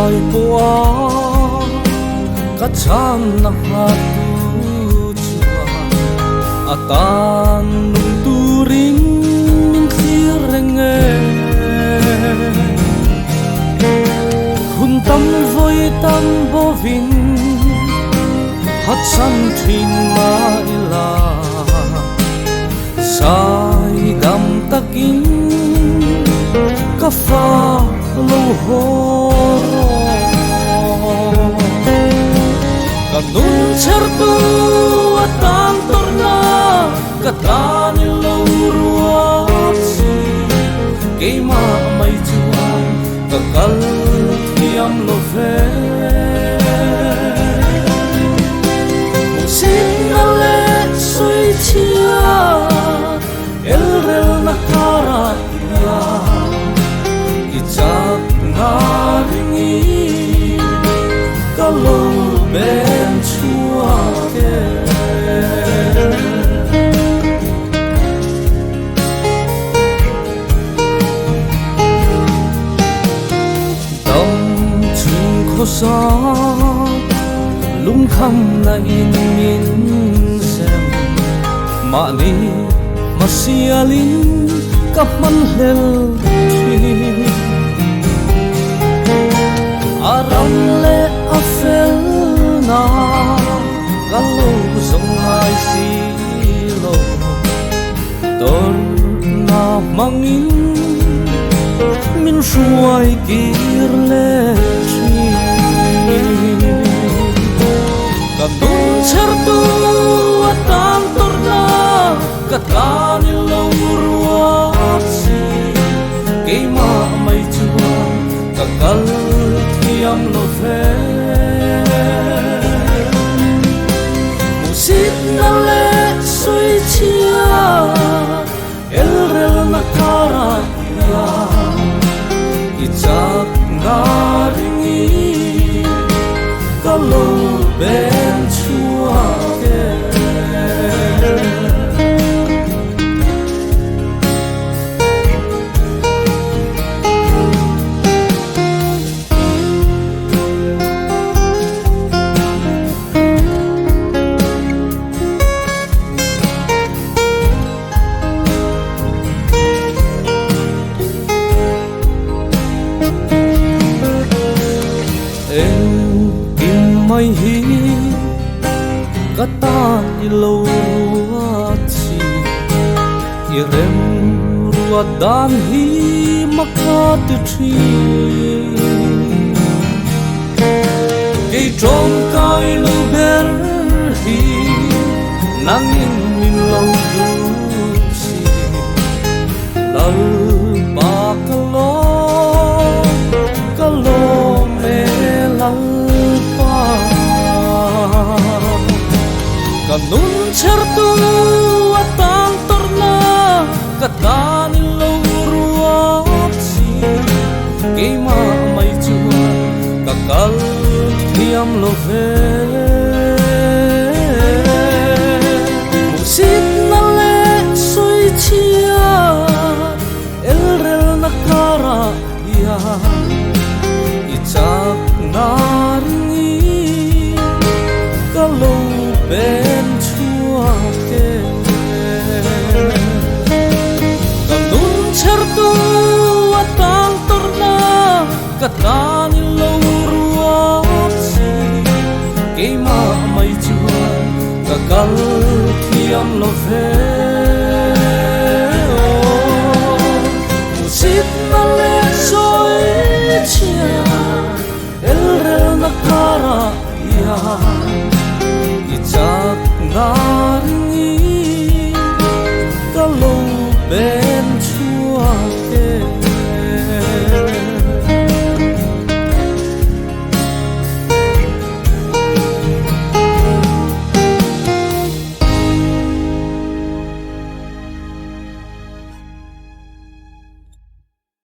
ai boa ka chan na hatu chua atan turing khirenge hun tam voi tam bovin hat san thin ma ila sai dam takin ka fa lo ho ka nun char tu atang torna ka tani lo ruasi ke ma mai chuan ka kal thiam lo ve sin ale soi chia el rel na kara ya ichak na ringi kalo ben chua ke dam chung kho sa lung kham na in min sem ma ni masialin kap man hel aram le afel na galo song hai si lo tor na mangin min shuai kir le chi ka dun char tu atang torna ka tani lo ruat si ke ma mai chuan ka kal thiam lo ve musit na le soi chia el rel na kara ya ichak na ringi kalo ben chua ke mai hi kata ilo ruati irem ruadan hi makati tri ke trong kai lu ber hi nangin min lo si lal ba kalo me lal ka nun char tu atang torna ka tani lo ruat si ke ma mai chuan ka kal thiam lo ve musit na le soi chia el rel na kara ya ichak na ringi kalo ben chua ke ka nun char tu atang torna ka tani lo ruat si ke ma mai chuan ka kal thiam lo ve